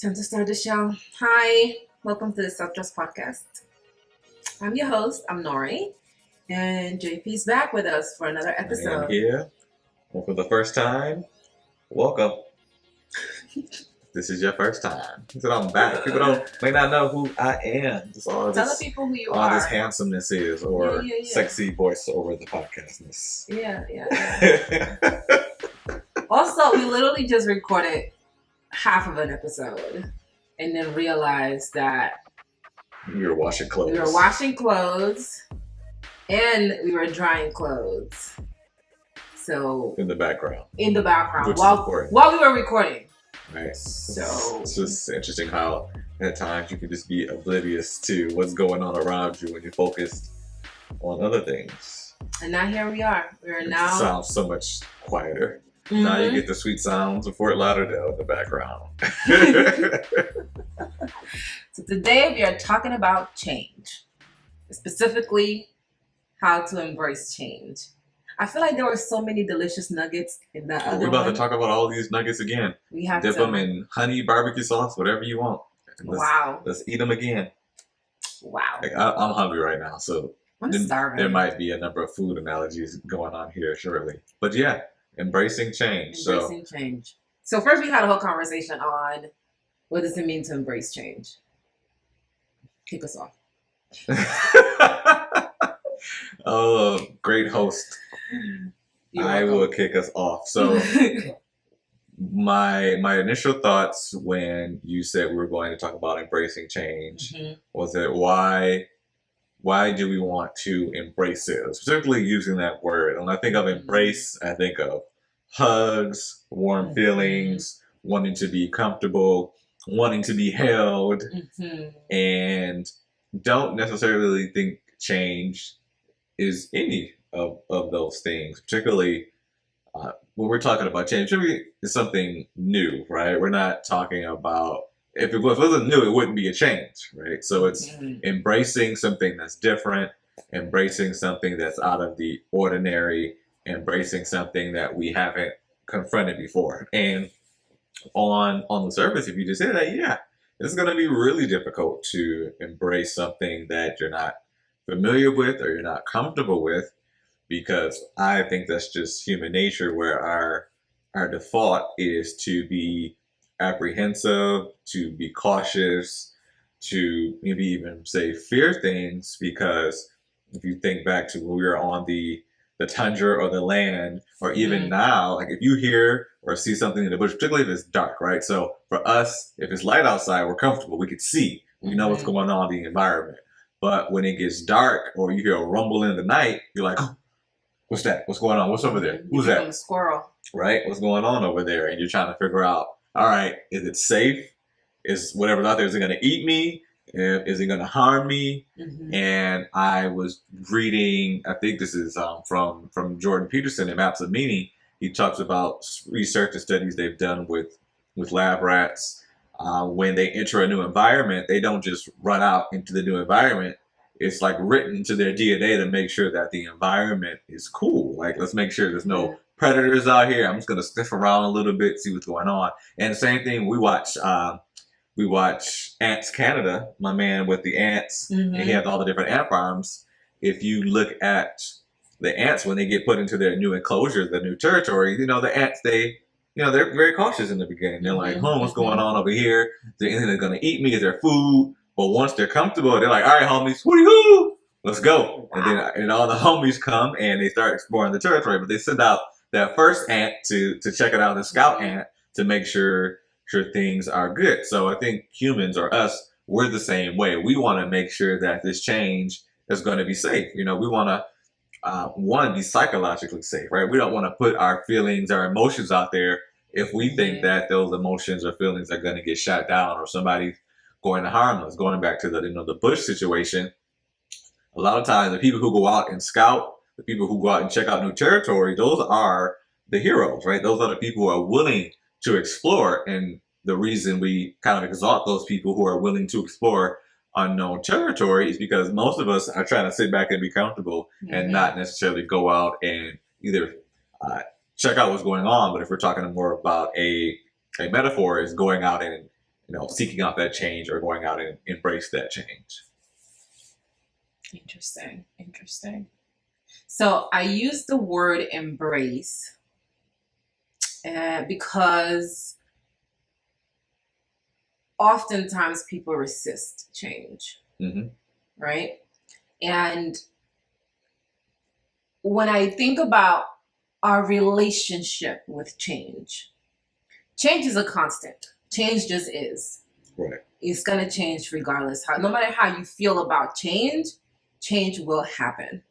Time to start the show. Hi, welcome to the Self-Trust Podcast. I'm your host, I'm Nory, and JP's back with us for another I am episode. here, and for the first time, welcome. This is your first time. He said I'm back. People may not know who I am. Tell the people who you all are. this handsomeness is, or Yeah. sexy voice over the podcastness. Yeah. Also, we literally just recorded half of an episode and then realized that we were washing clothes. We were washing clothes and we were drying clothes. So in the background while we were recording. Right. So it's just interesting how at times you can just be oblivious to what's going on around you when you're focused on other things. And now here we are. It sounds so much quieter. Mm-hmm. Now you get the sweet sounds of Fort Lauderdale in the background. So today we are talking about change. Specifically, how to embrace change. I feel like there were so many delicious nuggets in that other We're about to talk about all these nuggets again. We have Dip them in honey, barbecue sauce, whatever you want. Let's eat them again. Wow. Like, I'm hungry right now, so I'm starving. There might be a number of food analogies going on here, surely. But yeah, embracing change. Change. So first we had a whole conversation on what does it mean to embrace change. Kick us off. Oh, great host. I will kick us off. So my initial thoughts when you said we were going to talk about embracing change was that why do we want to embrace it? Specifically using that word. When I think of embrace, I think of hugs, warm feelings, wanting to be comfortable, wanting to be held, and don't necessarily think change is any of those things, particularly when we're talking about change. It's something new, right? We're not talking about, if it wasn't new, it wouldn't be a change, right? So it's embracing something that's different, embracing something that's out of the ordinary, embracing something that we haven't confronted before. And on the surface, if you just say that, yeah, it's going to be really difficult to embrace something that you're not familiar with or you're not comfortable with, because I think that's just human nature, where our default is to be apprehensive, to be cautious, to maybe even say fear things. Because if you think back to when we were on the tundra or the land, or even now, like if you hear or see something in the bush, particularly if it's dark, right? So for us, if it's light outside, we're comfortable. We can see. We know what's going on in the environment. But when it gets dark or you hear a rumble in the night, you're like, oh, what's that? What's going on? What's over there? Who's that? A squirrel. Right? What's going on over there? And you're trying to figure out, all right, is it safe? Is whatever's out there, is it going to eat me? Is it going to harm me? And I was reading, I think this is from Jordan Peterson in Maps of Meaning. He talks about research and studies they've done with lab rats. When they enter a new environment, they don't just run out into the new environment. It's like written to their DNA to make sure that the environment is cool. Like, let's make sure there's no predators out here. I'm just going to sniff around a little bit, see what's going on. And the same thing, we watch Ants Canada, my man with the ants, and he has all the different ant farms. If you look at the ants, when they get put into their new enclosures, the new territory, the ants, they're very cautious in the beginning. They're like, what's going on over here? Is there anything that's going to eat me? Is there food? But once they're comfortable, they're like, all right, homies, woo-hoo, let's go. Wow. And all the homies come and they start exploring the territory. But they send out that first ant to check it out, the scout ant, to make sure things are good. So I think humans, or us, we're the same way. We want to make sure that this change is going to be safe. We want to be psychologically safe, right? We don't want to put our feelings, our emotions out there if we think that those emotions or feelings are going to get shot down or somebody's going to harm us. Going back to the bush situation, a lot of times the people who go out and scout, the people who go out and check out new territory, those are the heroes, right? Those are the people who are willing to explore. And the reason we kind of exalt those people who are willing to explore unknown territory is because most of us are trying to sit back and be comfortable and not necessarily go out and either check out what's going on. But if we're talking more about a metaphor, is going out and seeking out that change or going out and embrace that change. Interesting. So I use the word embrace because oftentimes people resist change, right? And when I think about our relationship with change is a constant. Change just is. Right. It's going to change regardless. No matter how you feel about change will happen.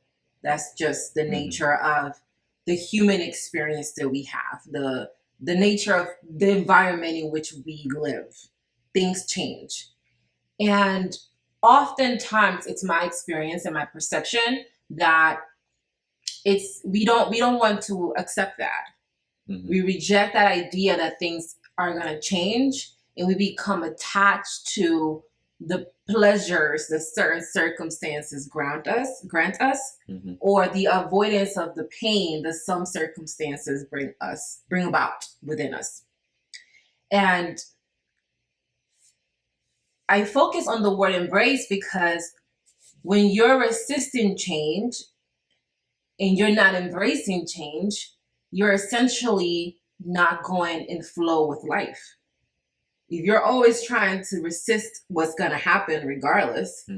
That's just the nature of the human experience that we have, the nature of the environment in which we live. Things change. And oftentimes it's my experience and my perception that we don't want to accept that. We reject that idea that things are going to change, and we become attached to the pleasures that certain circumstances grant us, or the avoidance of the pain that some circumstances bring about within us. And I focus on the word embrace because when you're resisting change and you're not embracing change, you're essentially not going in flow with life. If you're always trying to resist what's going to happen regardless,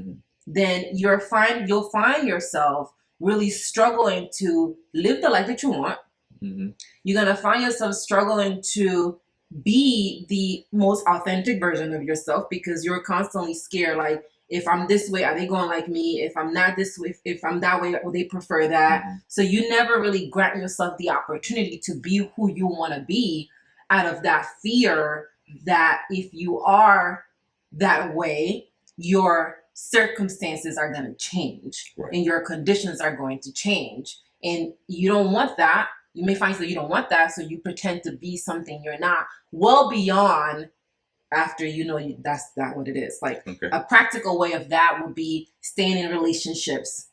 then you'll find yourself really struggling to live the life that you want. You're going to find yourself struggling to be the most authentic version of yourself because you're constantly scared. Like, if I'm this way, are they going to like me? If I'm not this way, if I'm that way, will they prefer that? So you never really grant yourself the opportunity to be who you want to be out of that fear that if you are that way, your circumstances are going to change and your conditions are going to change. And you don't want that. You may find that you don't want that. So you pretend to be something you're not, well beyond after that's not what it is. Like a practical way of that would be staying in relationships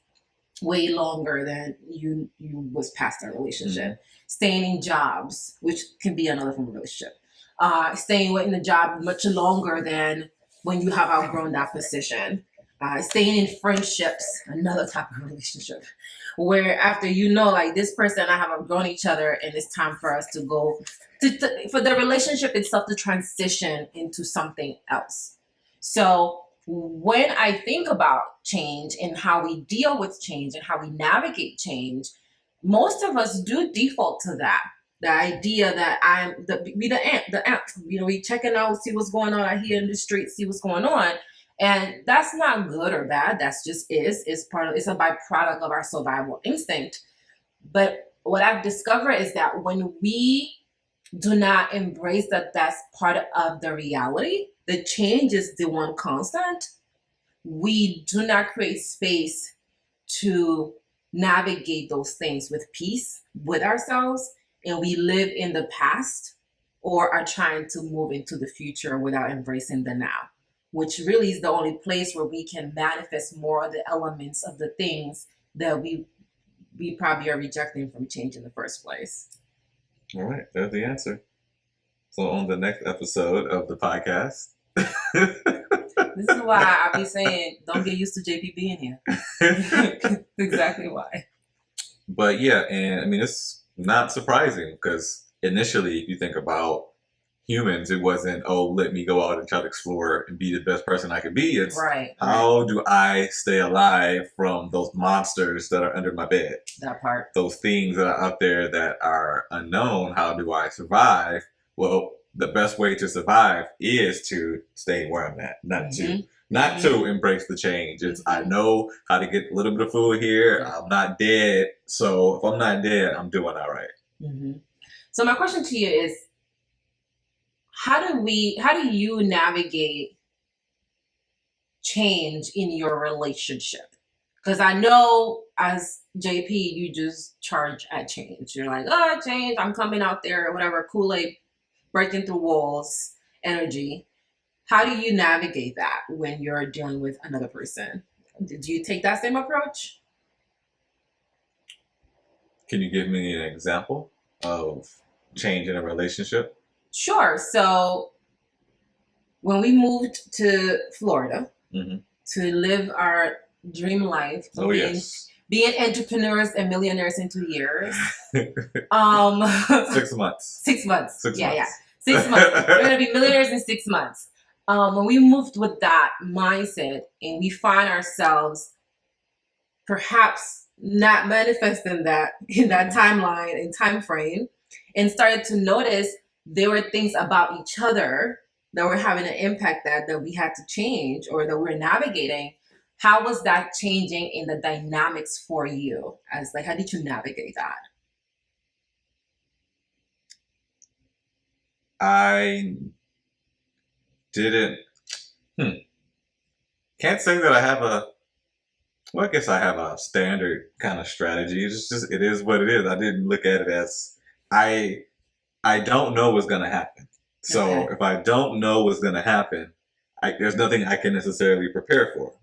way longer than you was past that relationship. Staying in jobs, which can be another form of relationship. Staying in the job much longer than when you have outgrown that position. Staying in friendships, another type of relationship, where after like this person and I have outgrown each other and it's time for us to go for the relationship itself to transition into something else. So when I think about change and how we deal with change and how we navigate change, most of us do default to that. The idea that be the ant, we checking out, see what's going on out here in the street, see what's going on. And that's not good or bad. That's just it's a byproduct of our survival instinct. But what I've discovered is that when we do not embrace that that's part of the reality, the change is the one constant, we do not create space to navigate those things with peace with ourselves, and we live in the past or are trying to move into the future without embracing the now, which really is the only place where we can manifest more of the elements of the things that we probably are rejecting from change in the first place. All right, there's the answer. So on the next episode of the podcast. This is why I be saying, don't get used to JP being here. That's exactly why. But yeah, and I mean, it's not surprising because initially, if you think about humans, it wasn't, let me go out and try to explore and be the best person I can be. It's how do I stay alive from those monsters that are under my bed? That part. Those things that are out there that are unknown. How do I survive? Well, the best way to survive is to stay where I'm at, not to embrace the change. It's I know how to get a little bit of food here. I'm not dead. So if I'm not dead, I'm doing all right. So my question to you is, how do you navigate change in your relationship? Because I know as JP, you just charge at change. You're like, change, I'm coming out there, or whatever, Kool-Aid, breaking through walls, energy. How do you navigate that when you're dealing with another person? Do you take that same approach? Can you give me an example of change in a relationship? Sure. So when we moved to Florida Mm-hmm. to live our dream life, Oh, yes. being entrepreneurs and millionaires in 2 years. 6 months. 6 months. 6 Yeah, months. yeah. 6 months. We're gonna be millionaires in 6 months. When we moved with that mindset and we find ourselves perhaps not manifesting that in that timeline and time frame, and started to notice there were things about each other that were having an impact that we had to change or that we're navigating. How was that changing in the dynamics for you? As like, how did you navigate that? I didn't. Can't say that I have a. Well, I guess I have a standard kind of strategy. It's just it is what it is. I didn't look at it as I. I don't know what's gonna happen. So Okay. if I don't know what's gonna happen, there's nothing I can necessarily prepare for.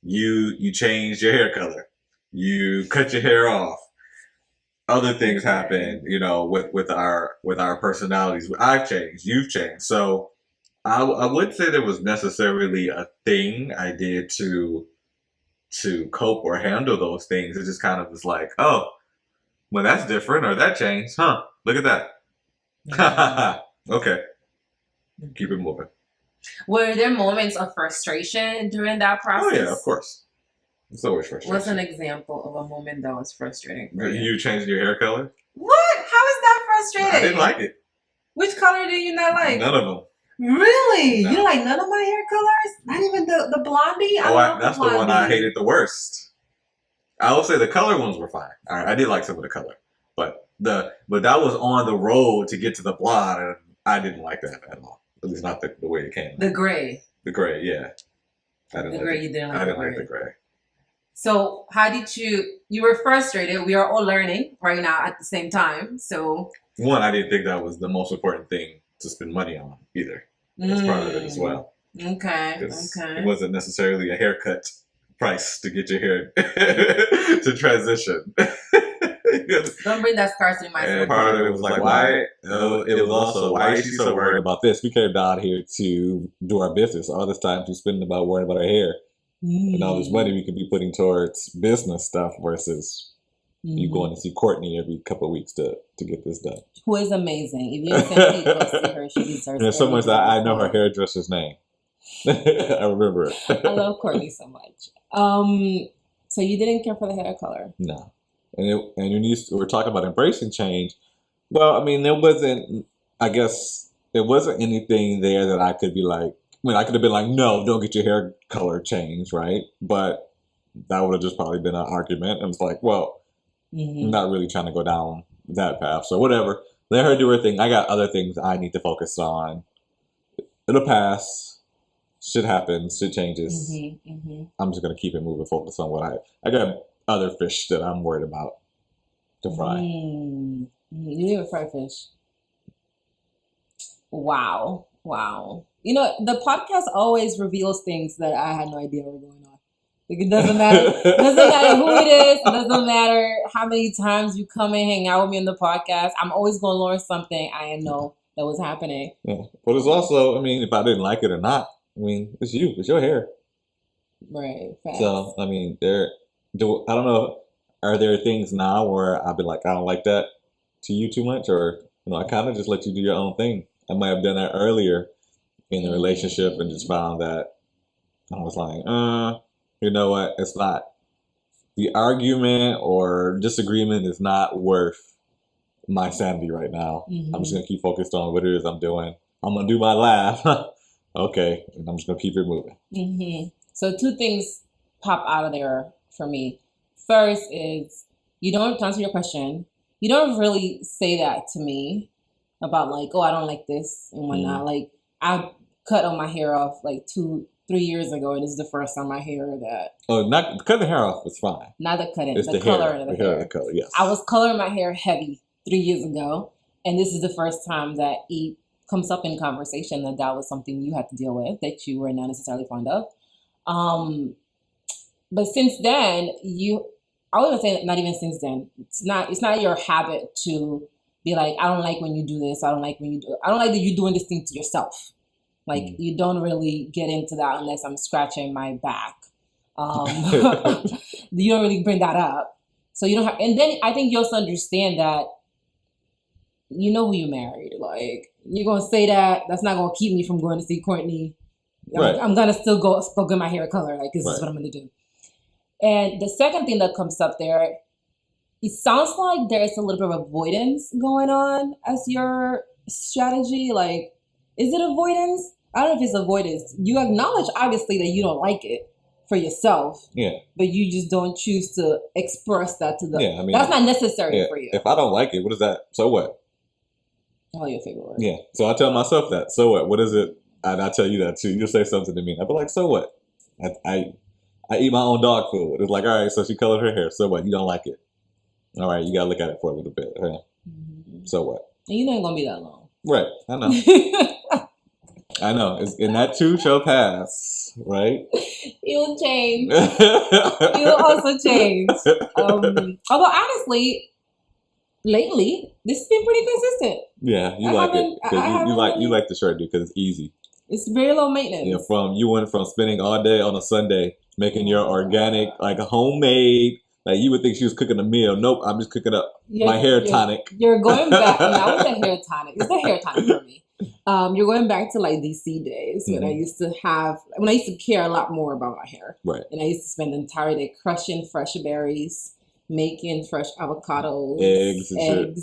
You change your hair color, you cut your hair off. Other things happen, with our personalities. I've changed, you've changed. So I wouldn't say there was necessarily a thing I did to cope or handle those things. It just kind of was like, oh, well, that's different, or that changed, huh? Look at that. Okay, keep it moving. Were there moments of frustration during that process? Oh yeah, of course. It's always frustrating. What's an example of a moment that was frustrating for you? You changed your hair color? What? How is that frustrating? I didn't like it. Which color did you not like? None of them. Really? No. You don't like none of my hair colors? Not even the blondie? That's the one I hated the worst. I will say the color ones were fine. All right, I did like some of the color, but that was on the road to get to the blonde, and I didn't like that at all. At least not the way it came. The gray. The gray, yeah. I didn't like the gray. So how did you were frustrated. We are all learning right now at the same time. So one, I didn't think that was the most important thing to spend money on either. That's part of it as well. Okay. It wasn't necessarily a haircut price to get your hair to transition. Don't bring that scarcity mindset. And part of it was like, why? It was also, why is she so worried about this? We came down here to do our business. All this time she's spending about worrying about her hair. And all this money we could be putting towards business stuff versus you going to see Courtney every couple of weeks to get this done. Who is amazing. If you simply go see her, she deserves it. So much that I know her hairdresser's name. I remember it. I love Courtney so much. So you didn't care for the hair color? No. And we're talking about embracing change. Well, I mean, there wasn't anything there that I could be like, I could have been like, no, don't get your hair color changed, right? But that would have just probably been an argument. And it's like, well, I'm not really trying to go down that path. So whatever. Let her do her thing. I got other things I need to focus on. It'll pass. Shit happens. Shit changes. I'm just going to keep it moving, focus on what I got other fish that I'm worried about to fry. You didn't fry fish. Wow. The podcast always reveals things that I had no idea were going on. Like, it doesn't matter. Doesn't matter who it is. It doesn't matter how many times you come and hang out with me on the podcast. I'm always going to learn something I didn't know that was happening. Yeah. But it's also, if I didn't like it or not, it's you. It's your hair. Right. Facts. So, I don't know. Are there things now where I'll be like, I don't like that to you too much? Or, I kind of just let you do your own thing. I might have done that earlier in the relationship and just found that I was like, you know what? It's not. The argument or disagreement is not worth my sanity right now. I'm just going to keep focused on what it is I'm doing. I'm going to do my laugh. Okay. And I'm just going to keep it moving. So 2 things pop out of there for me. First is, to answer your question, you don't really say that to me about like, oh, I don't like this and whatnot. Like, I cut all my hair off like 2-3 years ago, and this is the first time I hear that. Oh, not cutting the hair off is fine. Not the cutting, it's the color of the hair. The color, yes. I was coloring my hair heavy 3 years ago, and this is the first time that it comes up in conversation that was something you had to deal with that you were not necessarily fond of. But since then, I wouldn't say not even since then. It's not your habit to be like, I don't like when you do this. I don't like that you're doing this thing to yourself. Like you don't really get into that unless I'm scratching my back. You don't really bring that up. So you don't have, and then I think you also understand that you know who you married. Like you're gonna say that. That's not gonna keep me from going to see Courtney. I'm gonna still go get my hair color. Like this is what I'm gonna do. And the second thing that comes up there, it sounds like there's a little bit of avoidance going on as your strategy. Like, is it avoidance? I don't know if it's avoidance. You acknowledge obviously that you don't like it for yourself. Yeah. But you just don't choose to express that to the. Yeah, I mean, that's not necessary for you. If I don't like it, what is that? So what? Oh, your favorite word. Yeah. So I tell myself that. So what? What is it? And I tell you that too. You'll say something to me. I'll be like, so what? I eat my own dog food. It's like, all right, so she colored her hair. So what? You don't like it. All right, you got to look at it for a little bit. Huh? So what? And you know ain't going to be that long. Right. I know. I know. And that too shall pass, right? It will change. It will also change. Although, honestly, lately, this has been pretty consistent. Yeah, you like it. You like the shirt because it's easy. It's very low maintenance. Yeah, you went from spending all day on a Sunday making your organic, like a homemade, like you would think she was cooking a meal. Nope, I'm just cooking up my hair tonic. You're going back, not with the hair tonic. It's the hair tonic for me. You're going back to like DC days when I used to care a lot more about my hair. Right. And I used to spend the entire day crushing fresh berries, making fresh avocados, eggs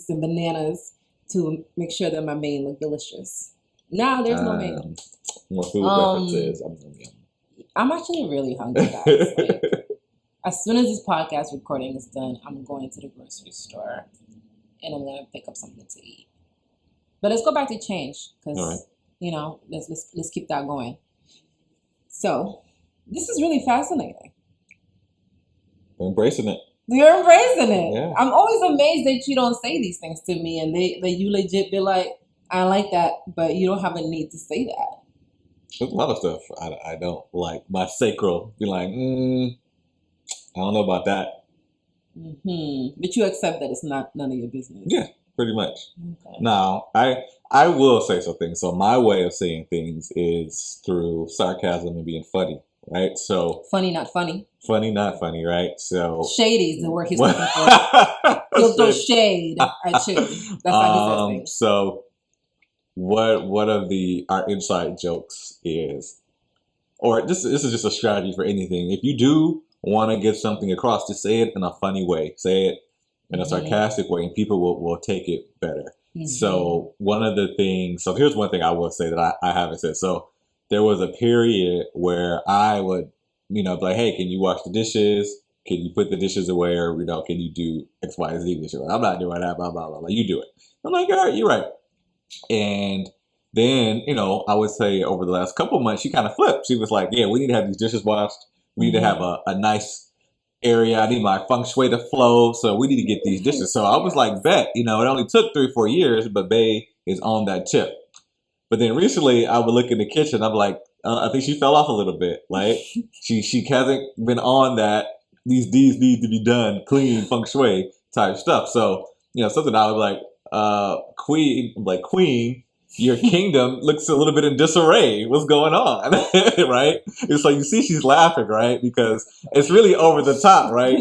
and bananas to make sure that my mane looked delicious. Now there's no mane. More food references. I'm actually really hungry, guys. Like, as soon as this podcast recording is done, I'm going to the grocery store and I'm gonna pick up something to eat. But let's go back to change because let's keep that going. So this is really fascinating. We're embracing it. You're embracing it. Yeah. I'm always amazed that you don't say these things to me and that you legit be like, I like that, but you don't have a need to say that. There's a lot of stuff I don't like. My sacral be like, I don't know about that. Mm-hmm. But you accept that it's none of your business. Yeah, pretty much. Okay. Now, I will say something. So my way of saying things is through sarcasm and being funny, right? So funny, not funny. Funny, not funny, right? So shady is the word he's looking for. He'll throw shade at you. That's how he says things. So what of our inside jokes is, or this is just a strategy for anything. If you do want to get something across, just say it in a funny way. Say it in a sarcastic way, and people will take it better. Mm-hmm. So one of the things, so here's one thing I will say that I haven't said. So there was a period where I would, be like, hey, can you wash the dishes? Can you put the dishes away? Or, can you do X, Y, Z dishes? I'm not doing that, blah, blah, blah, blah. You do it. I'm like, all right, you're right. And then, I would say over the last couple of months, she kind of flipped. She was like, yeah, we need to have these dishes washed. We need to have a nice area. I need my feng shui to flow. So we need to get these dishes. So I was like, bet, it only took 3-4 years, but Bae is on that tip. But then recently I would look in the kitchen. I'm like, I think she fell off a little bit. Like she hasn't been on that. These need to be done, clean feng shui type stuff. So, something I was like, Queen, your kingdom looks a little bit in disarray. What's going on? Right? And so you see she's laughing, right? Because it's really over the top, right?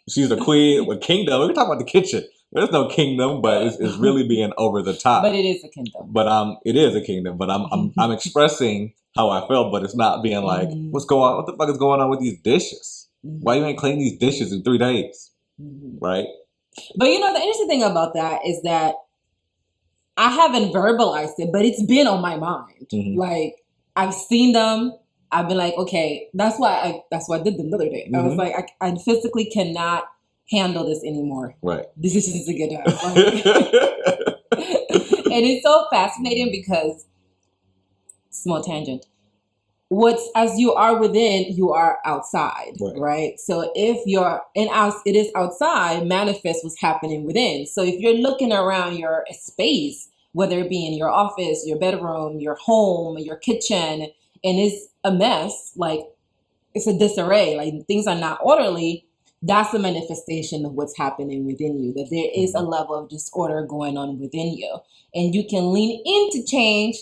She's a queen with kingdom. We're talking about the kitchen. There's no kingdom, but it's really being over the top. But it is a kingdom. But it is a kingdom. But I'm expressing how I felt, but it's not being like, what's going on? What the fuck is going on with these dishes? Why you ain't clean these dishes in 3 days? Right? But the interesting thing about that is that I haven't verbalized it, but it's been on my mind. Like I've seen them. I've been like, okay, that's why I did them the other day. I was like, I physically cannot handle this anymore. Right. This is just a good time. And it's so fascinating because, small tangent, as you are within, you are outside, right? So if it is outside, manifest what's happening within. So if you're looking around your space, whether it be in your office, your bedroom, your home, your kitchen, and it's a mess, like it's a disarray, like things are not orderly, that's a manifestation of what's happening within you, that there is a level of disorder going on within you. And you can lean into change,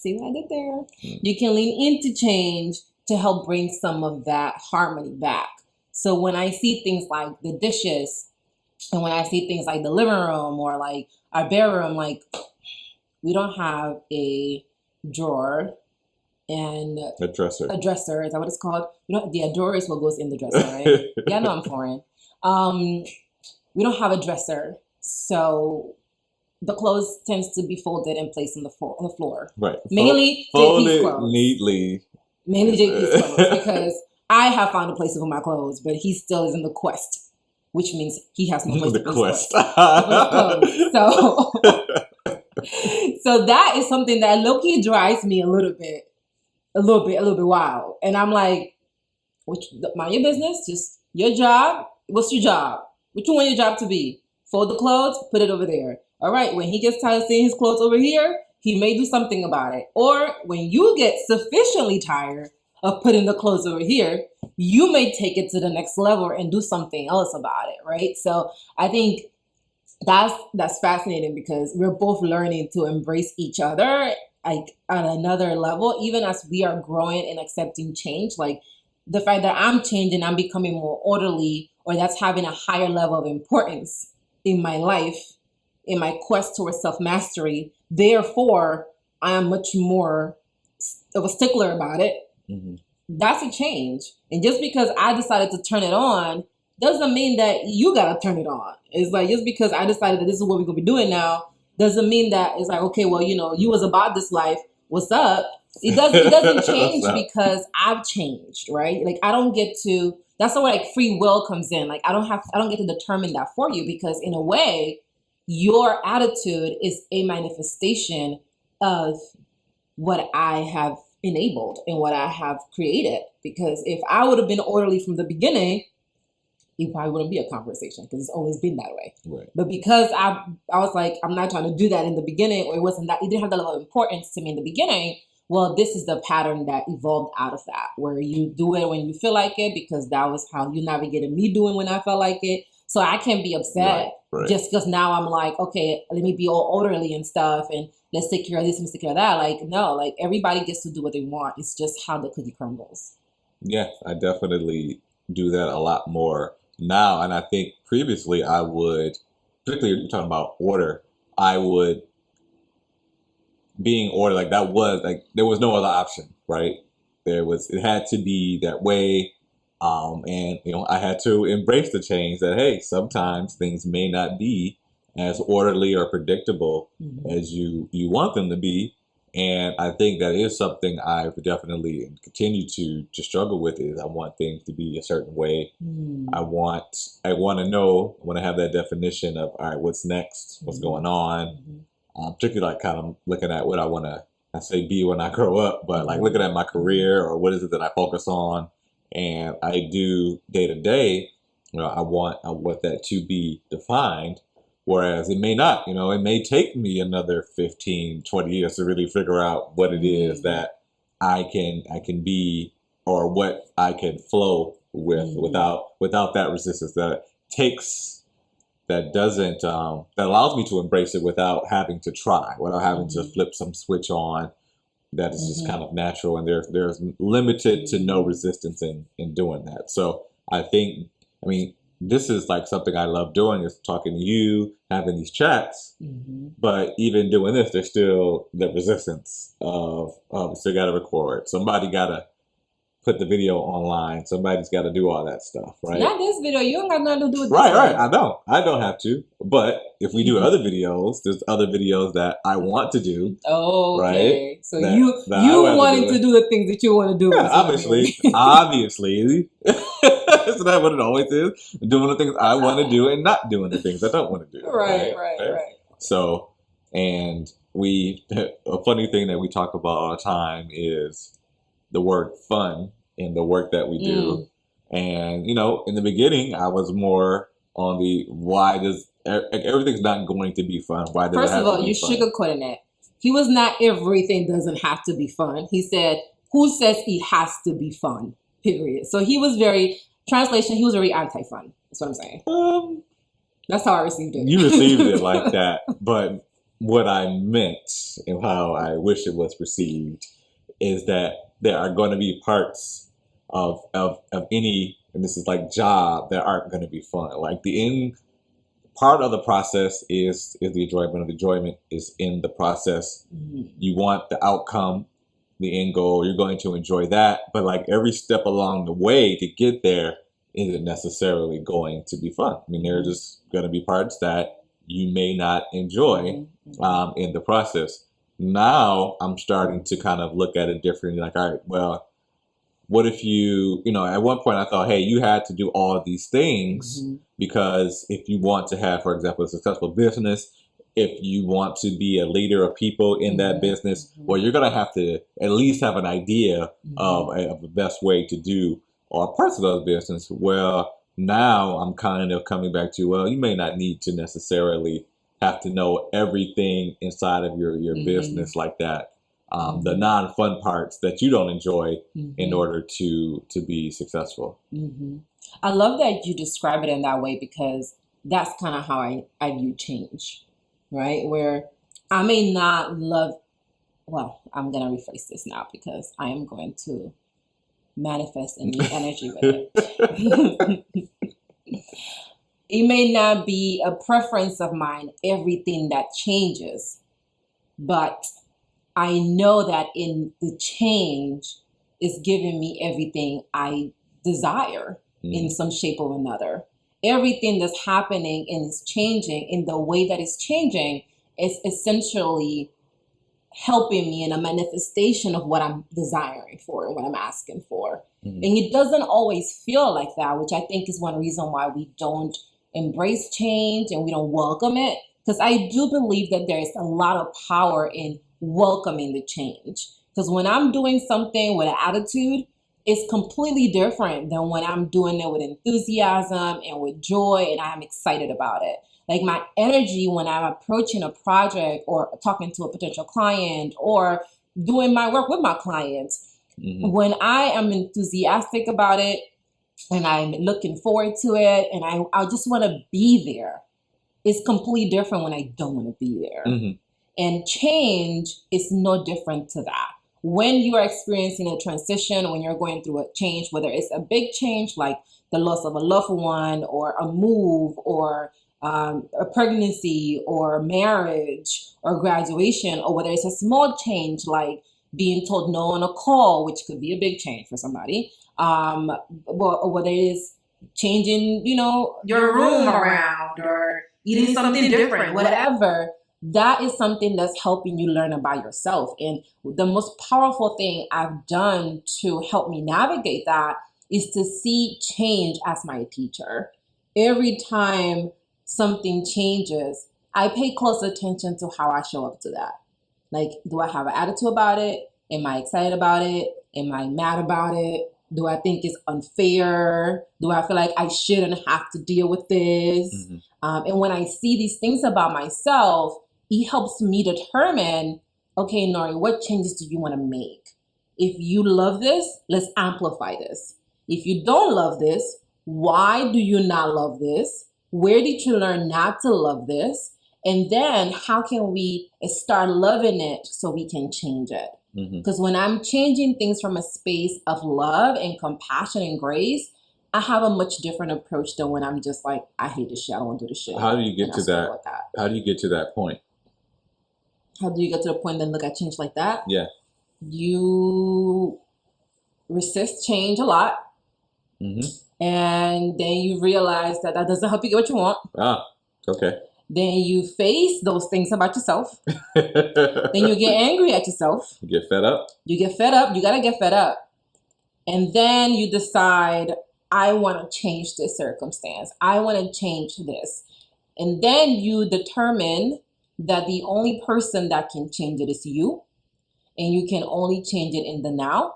See what I did there? You can lean into change to help bring some of that harmony back. So when I see things like the dishes, and when I see things like the living room or like our bedroom, like we don't have a drawer and A dresser. a dresser. Is that what it's called? A drawer is what goes in the dresser, right? Yeah, I know I'm foreign. We don't have a dresser, so the clothes tends to be folded and placed on the floor. Right. Mainly folded JP's clothes. neatly. Mainly JP's clothes because I have found a place to put my clothes, but he still is in the quest, which means he has no place to put his clothes. So that is something that low-key drives me a little bit wild. And I'm like, mind your business, just your job. What's your job? What you want your job to be? Fold the clothes, put it over there. All right, when he gets tired of seeing his clothes over here, he may do something about it. Or when you get sufficiently tired of putting the clothes over here, you may take it to the next level and do something else about it, right? So I think that's fascinating because we're both learning to embrace each other like on another level, even as we are growing and accepting change. Like the fact that I'm changing, I'm becoming more orderly, or that's having a higher level of importance in my life, in my quest towards self-mastery. Therefore, I am much more of a stickler about it. Mm-hmm. That's a change. And just because I decided to turn it on doesn't mean that you got to turn it on. It's like, just because I decided that this is what we're going to be doing now, doesn't mean that it's like, okay, well, you was about this life. What's up? It doesn't change because I've changed, right? Like I don't get to, that's where like free will comes in. Like I don't get to determine that for you, because in a way, your attitude is a manifestation of what I have enabled and what I have created. Because if I would have been orderly from the beginning, it probably wouldn't be a conversation, because it's always been that way. Right. But because I was like, I'm not trying to do that in the beginning, or it didn't have that level of importance to me in the beginning. Well, this is the pattern that evolved out of that, where you do it when you feel like it, because that was how you navigated me doing when I felt like it. So I can't be upset just because now I'm like, okay, let me be all orderly and stuff, and let's take care of this and let's take care of that. Like, no, like everybody gets to do what they want. It's just how the cookie crumbles. Yeah, I definitely do that a lot more now. And I think previously I would, particularly you're talking about order, I would, being ordered, like that was like, there was no other option, right? It had to be that way. And I had to embrace the change that, hey, sometimes things may not be as orderly or predictable as you want them to be. And I think that is something I've definitely continue to struggle with, is I want things to be a certain way. I want to know, I want to have that definition of, all right, what's next, what's going on. Particularly like kind of looking at what I want to, I say be when I grow up, but like looking at my career, or what is it that I focus on. And I do day to day, I want that to be defined, whereas it may not, it may take me another 15, 20 years to really figure out what it is that I can be, or what I can flow with without that resistance that allows me to embrace it without having to try, without having to flip some switch on. That is just kind of natural, and there's limited to no resistance in doing that. So I think, this is like something I love doing, is talking to you, having these chats. But even doing this, there's still the resistance of still got to record. Somebody got to put the video online. Somebody's got to do all that stuff, right? Not this video. You don't got nothing to do with this. Right. I know. I don't have to. But if we do other videos, there's other videos that I want to do. Oh, okay. Right? So you wanting to do the things that you want to do. Yeah, obviously. Isn't that what it always is? Doing the things I want to do and not doing the things I don't want to do. Right. So, and a funny thing that we talk about all the time is the word fun in the work that we do. And, in the beginning, I was more on the why does everything's not going to be fun? Why does First it have of all, to be you fun? sugarcoating it. He was not everything doesn't have to be fun. He said, who says it has to be fun? Period. So he was very anti-fun. That's what I'm saying. That's how I received it. You received it like that. But what I meant and how I wish it was perceived is that there are going to be parts of any, and this is like job, that aren't going to be fun. Like the end part of the process is the enjoyment. The enjoyment is in the process. You want the outcome, the end goal. You're going to enjoy that, but like every step along the way to get there isn't necessarily going to be fun. I mean, there are just going to be parts that you may not enjoy in the process. Now I'm starting to kind of look at it differently. Like, all right, well, what if at one point I thought, hey, you had to do all of these things because if you want to have, for example, a successful business, if you want to be a leader of people in that business, well, you're going to have to at least have an idea of the best way to do all parts of those business. Well, now I'm kind of coming back to, well, you may not need to necessarily have to know everything inside of your business like that. The non-fun parts that you don't enjoy in order to be successful. I love that you describe it in that way because that's kind of how I view change, right? Where I may not love, well, I'm going to rephrase this now because I am going to manifest a new energy with it. It may not be a preference of mine, everything that changes, but I know that in the change is giving me everything I desire in some shape or another. Everything that's happening and is changing in the way that it's changing is essentially helping me in a manifestation of what I'm desiring for and what I'm asking for. And it doesn't always feel like that, which I think is one reason why we don't embrace change and we don't welcome it. Because I do believe that there is a lot of power in welcoming the change. Because when I'm doing something with an attitude, it's completely different than when I'm doing it with enthusiasm and with joy and I'm excited about it. Like my energy when I'm approaching a project or talking to a potential client or doing my work with my clients, when I am enthusiastic about it and I'm looking forward to it and I just want to be there, it's completely different when I don't want to be there. And change is no different to that. When you are experiencing a transition, when you're going through a change, whether it's a big change like the loss of a loved one or a move or a pregnancy or marriage or graduation, or whether it's a small change like being told no on a call, which could be a big change for somebody, or whether it is changing, your room around or eating something different, whatever. That is something that's helping you learn about yourself. And the most powerful thing I've done to help me navigate that is to see change as my teacher. Every time something changes, I pay close attention to how I show up to that. Like, do I have an attitude about it? Am I excited about it? Am I mad about it? Do I think it's unfair? Do I feel like I shouldn't have to deal with this? And when I see these things about myself, it helps me determine, okay, Nory, what changes do you want to make? If you love this, let's amplify this. If you don't love this, why do you not love this? Where did you learn not to love this? And then how can we start loving it so we can change it? Because when I'm changing things from a space of love and compassion and grace, I have a much different approach than when I'm just like, I hate this shit, I don't want to do this shit. How do you get to that? How do you get to that point? How do you get to the point then look at change like that? Yeah. You resist change a lot. And then you realize that doesn't help you get what you want. Okay. Then you face those things about yourself. Then you get angry at yourself. You get fed up. You get fed up. You got to get fed up. And then you decide, I want to change this circumstance. I want to change this. And then you determine that the only person that can change it is you. And you can only change it in the now.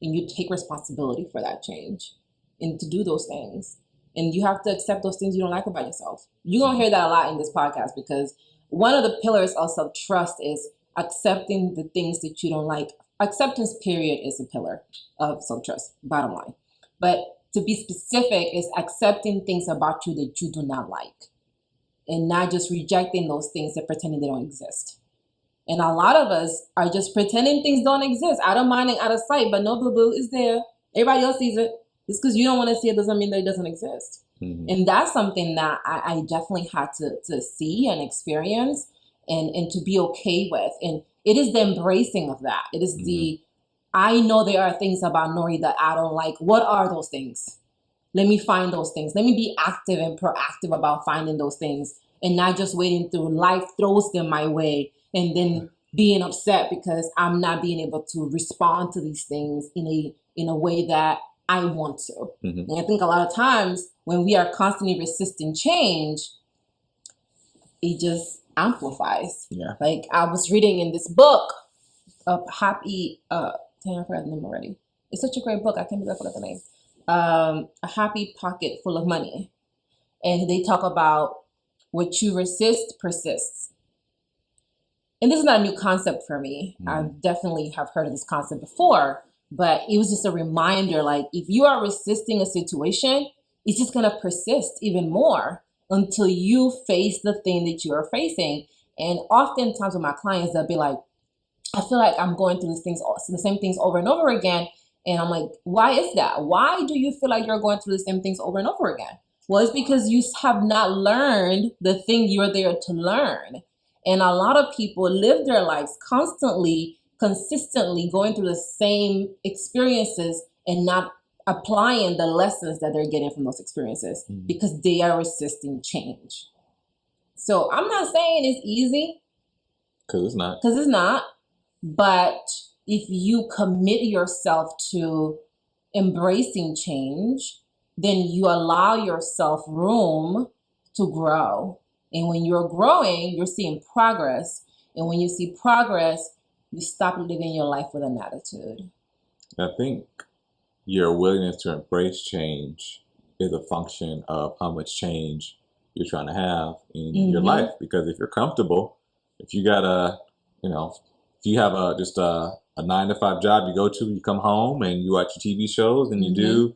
And you take responsibility for that change and to do those things. And you have to accept those things you don't like about yourself. You're going to hear that a lot in this podcast because one of the pillars of self-trust is accepting the things that you don't like. Acceptance, period, is a pillar of self-trust, bottom line. But to be specific is accepting things about you that you do not like. and not just rejecting those things and pretending they don't exist. And a lot of us are just pretending things don't exist, out of mind and out of sight, but no, boo-boo is there. Everybody else sees it. Just because you don't want to see it doesn't mean that it doesn't exist. Mm-hmm. And that's something that I definitely had to see and experience and to be okay with. And it is the embracing of that. It is the, I know there are things about Nory that I don't like. What are those things? Let me find those things. Let me be active and proactive about finding those things and not just waiting through life throws them my way and then being upset because I'm not being able to respond to these things in a way that I want to. Mm-hmm. And I think a lot of times when we are constantly resisting change, it just amplifies. Yeah. Like I was reading in this book of Happy, I forgot the name already. It's such a great book. I can't believe I forgot the name. A Happy Pocket Full of Money. And they talk about what you resist persists. And this is not a new concept for me. I definitely have heard of this concept before, but it was just a reminder, like if you are resisting a situation, it's just going to persist even more until you face the thing that you are facing. And oftentimes with my clients, they'll be like, I feel like I'm going through the same things over and over again. And I'm like, why is that? Why do you feel like you're going through the same things over and over again? Well, it's because you have not learned the thing you're there to learn. And a lot of people live their lives constantly, consistently going through the same experiences and not applying the lessons that they're getting from those experiences because they are resisting change. So I'm not saying it's easy. Because it's not. But if you commit yourself to embracing change, then you allow yourself room to grow. And when you're growing, you're seeing progress. And when you see progress, you stop living your life with an attitude. I think your willingness to embrace change is a function of how much change you're trying to have in your life. Because if you're comfortable, if you got if you have just a 9-to-5 job you go to, you come home and you watch your TV shows and you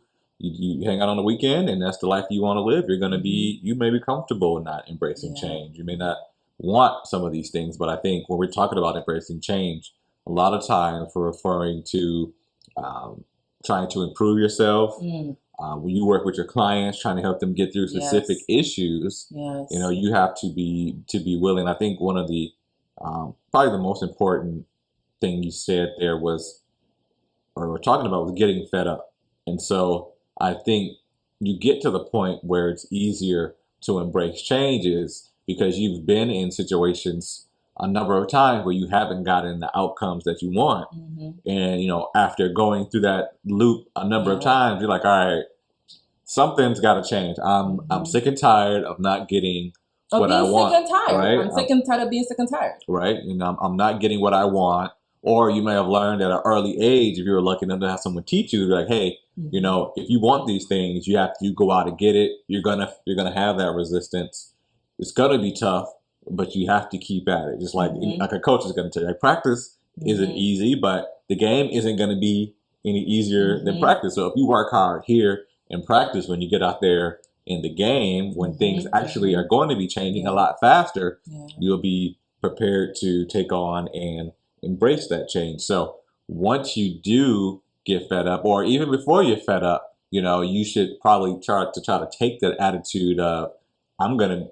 hang out on the weekend and that's the life you want to live, you may be comfortable not embracing change. You may not want some of these things, but I think when we're talking about embracing change, a lot of times we're referring to trying to improve yourself. When you work with your clients, trying to help them get through specific issues, you have to be willing. I think one of the probably the most important thing you said there was, or we're talking about, was getting fed up. And so I think you get to the point where it's easier to embrace changes because you've been in situations a number of times where you haven't gotten the outcomes that you want. And, after going through that loop a number of times, you're like, all right, something's got to change. I'm sick and tired of not getting what I want. Sick and tired. Right? I'm sick and tired of being sick and tired. Right. And I'm not getting what I want. Or you may have learned at an early age, if you were lucky enough to have someone teach you, like, hey, if you want these things, you have to go out and get it. You're gonna have that resistance. It's gonna be tough, but you have to keep at it. Just like a coach is gonna tell you, like, practice isn't easy, but the game isn't gonna be any easier than practice. So if you work hard here and practice, when you get out there in the game, when things actually are going to be changing a lot faster, you'll be prepared to take on and embrace that change. So once you do get fed up, or even before you're fed up, you should probably try to take that attitude of, I'm gonna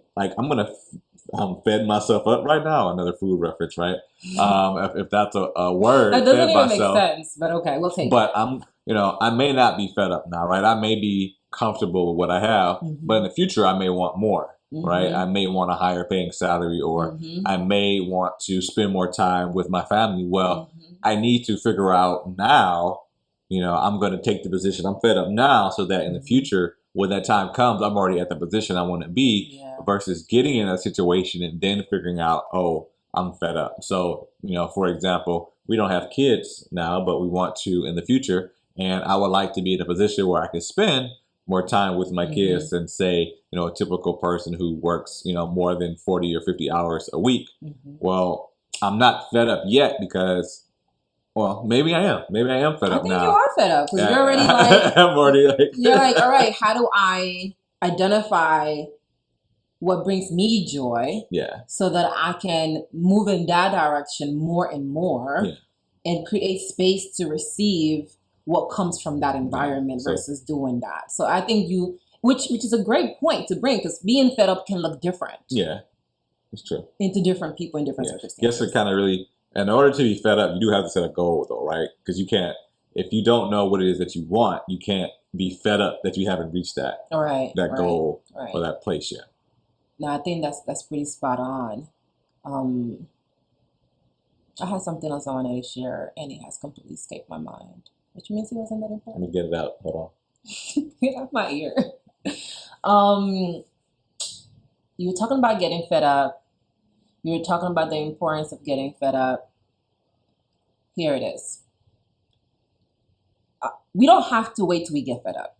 fed myself up right now. Another food reference, right? If that's a word, that doesn't even make sense. But okay, we'll take it. But I may not be fed up now, right? I may be comfortable with what I have, but in the future, I may want more. Right? I may want a higher paying salary, or I may want to spend more time with my family. Well, I need to figure out now, I'm going to take the position I'm fed up now so that in the future, when that time comes, I'm already at the position I want to be versus getting in a situation and then figuring out, oh, I'm fed up. So, for example, we don't have kids now, but we want to in the future. And I would like to be in a position where I can spend more time with my kids than, say, a typical person who works, more than 40 or 50 hours a week. Well, I'm not fed up yet because, well, maybe I am. Maybe I am fed up now. I think you are fed up because you're already like, I'm already like, you're like, all right, how do I identify what brings me joy, Yeah. so that I can move in that direction more and more, Yeah. and create space to receive what comes from that environment So- versus doing that. So I think which is a great point to bring, because being fed up can look different. Yeah. It's true. Into different people in different Yeah. circumstances. Guess it kind of really, in order to be fed up, you do have to set a goal though, right? Because you can't, if you don't know what it is that you want, you can't be fed up that you haven't reached that goal or that place yet. No, I think that's pretty spot on. I had something else I wanted to share, and it has completely escaped my mind, which means it wasn't that Let important. me get it out. Hold on. Get out my ear. You were talking about getting fed up. You were talking about the importance of getting fed up. Here it is. We don't have to wait till we get fed up.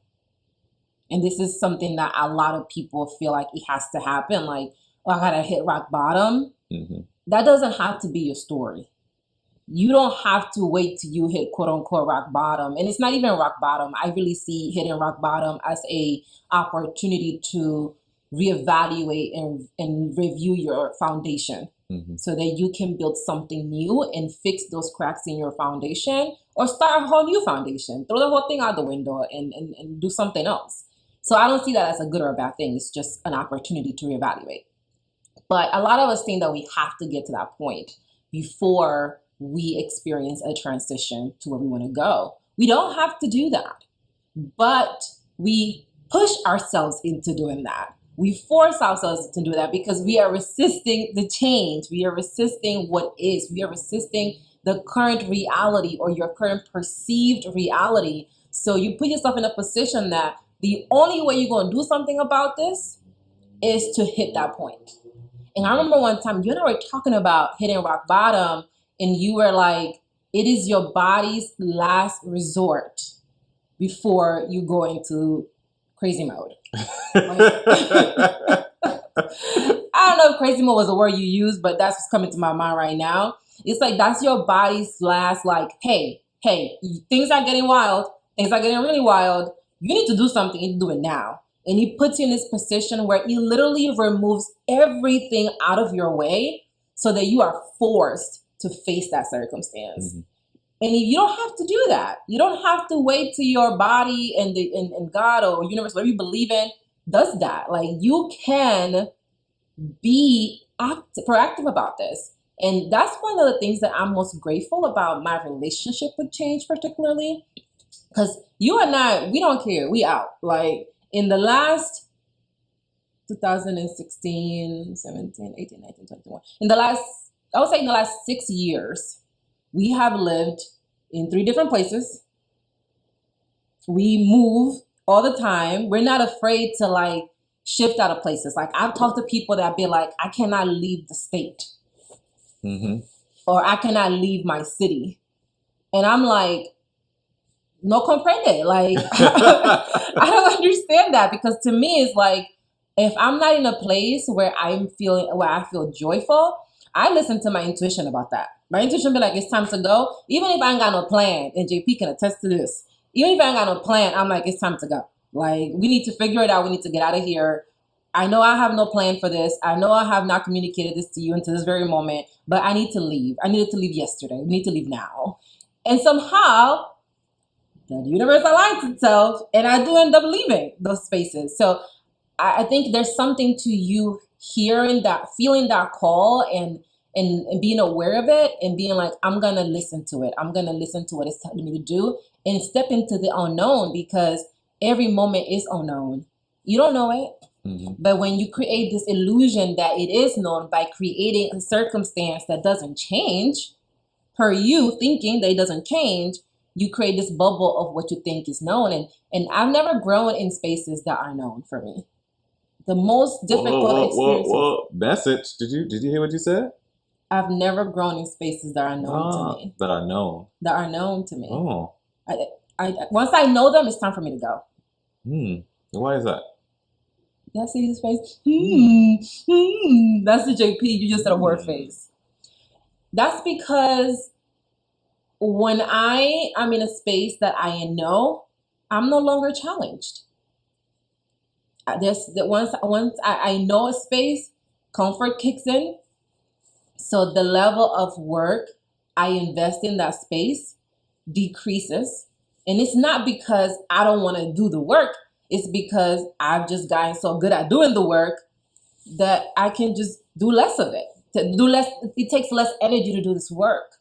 And this is something that a lot of people feel like it has to happen. Like, oh, I gotta hit rock bottom. Mm-hmm. That doesn't have to be your story. You don't have to wait till you hit quote unquote rock bottom. And it's not even rock bottom. I really see hitting rock bottom as a opportunity to reevaluate and review your foundation, so that you can build something new and fix those cracks in your foundation, or start a whole new foundation. Throw the whole thing out the window and do something else. So I don't see that as a good or a bad thing. It's just an opportunity to reevaluate. But a lot of us think that we have to get to that point before we experience a transition to where we want to go. We don't have to do that, but we push ourselves into doing that. We force ourselves to do that because we are resisting the change. We are resisting what is. We are resisting the current reality or your current perceived reality. So you put yourself in a position that the only way you're going to do something about this is to hit that point. And I remember one time you and I were talking about hitting rock bottom, and you were like, it is your body's last resort before you go into crazy mode. I don't know if crazy mode was the word you used, but that's what's coming to my mind right now. It's like that's your body's last, like, hey, things are getting wild. Things are getting really wild. You need to do something. You need to do it now. And he puts you in this position where he literally removes everything out of your way so that you are forced to face that circumstance. Mm-hmm. And you don't have to do that. You don't have to wait till your body and God or universe, whatever you believe in, does that. Like, you can be proactive about this. And that's one of the things that I'm most grateful about my relationship with change, particularly. Because you and I, we don't care. We out. Like, in the last 2016, 17, 18, 19, 21, I would say in the last 6 years, we have lived in 3 different places. We move all the time. We're not afraid to like shift out of places. Like, I've talked to people that be like, I cannot leave the state. Mm-hmm. Or I cannot leave my city. And I'm like, no comprende. Like, I don't understand that, because to me it's like, if I'm not in a place where I feel joyful, I listen to my intuition about that. My intuition be like, it's time to go. Even if I ain't got no plan, and JP can attest to this. Even if I ain't got no plan, I'm like, it's time to go. Like, we need to figure it out. We need to get out of here. I know I have no plan for this. I know I have not communicated this to you until this very moment, but I need to leave. I needed to leave yesterday. We need to leave now. And somehow, the universe aligns itself, and I do end up leaving those spaces. So I think there's something to you hearing that, feeling that call, and being aware of it, and being like, I'm going to listen to it. I'm going to listen to what it's telling me to do and step into the unknown, because every moment is unknown. You don't know it. Mm-hmm. But when you create this illusion that it is known by creating a circumstance that doesn't change, per you thinking that it doesn't change, you create this bubble of what you think is known. And I've never grown in spaces that are known for me. The most difficult experience. Whoa. Message. Did you hear what you said? I've never grown in spaces that are known to me. That are known. That are known to me. Oh. I once I know them, it's time for me to go. Why is that? You see his face? That's the JP. You just said a word face. That's because when I am in a space that I know, I'm no longer challenged. once I know a space, comfort kicks in. So the level of work I invest in that space decreases. And it's not because I don't want to do the work. It's because I've just gotten so good at doing the work that I can just do less of it. To do less, it takes less energy to do this work.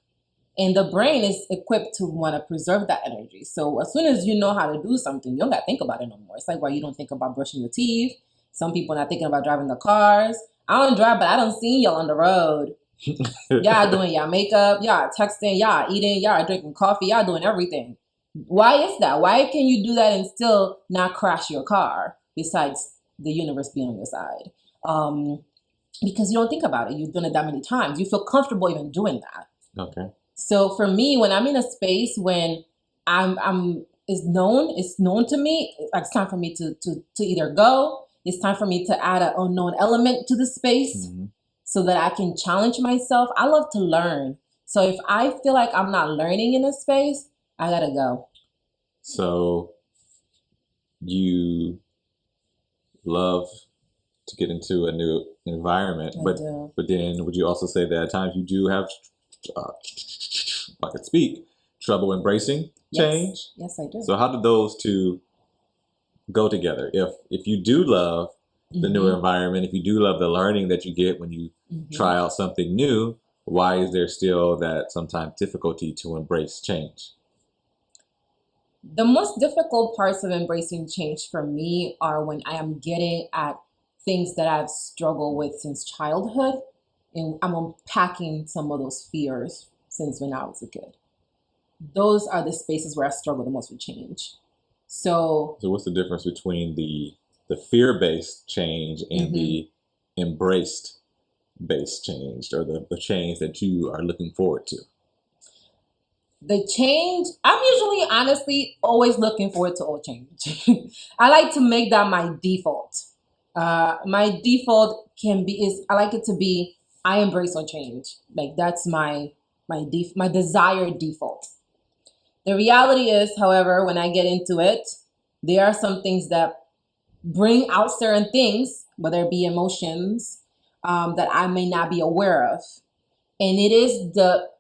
And the brain is equipped to want to preserve that energy. So as soon as you know how to do something, you don't got to think about it no more. It's like why you don't think about brushing your teeth. Some people not thinking about driving the cars. I don't drive, but I don't see y'all on the road. Y'all doing y'all makeup, y'all texting, y'all eating, y'all drinking coffee, y'all doing everything. Why is that? Why can you do that and still not crash your car besides the universe being on your side? Because you don't think about it. You've done it that many times. You feel comfortable even doing that. Okay. So for me, when I'm in a space when it's known to me, it's time for me to either go. It's time for me to add an unknown element to the space so that I can challenge myself. I love to learn. So if I feel like I'm not learning in a space, I gotta go. So you love to get into a new environment, but then would you also say that at times you do have, if I could speak, trouble embracing change? Yes, I do. So how do those two go together? If you do love the new environment, if you do love the learning that you get when you try out something new, why is there still that sometimes difficulty to embrace change? The most difficult parts of embracing change for me are when I am getting at things that I've struggled with since childhood, and I'm unpacking some of those fears since when I was a kid. Those are the spaces where I struggle the most with change. So what's the difference between the fear-based change and the embraced-based change, or the change that you are looking forward to? The change, I'm usually honestly always looking forward to all change. I like to make that my default. My default I like it to be, I embrace all change. Like that's my desired default. The reality is, however, when I get into it, there are some things that bring out certain things, whether it be emotions, that I may not be aware of. And it is the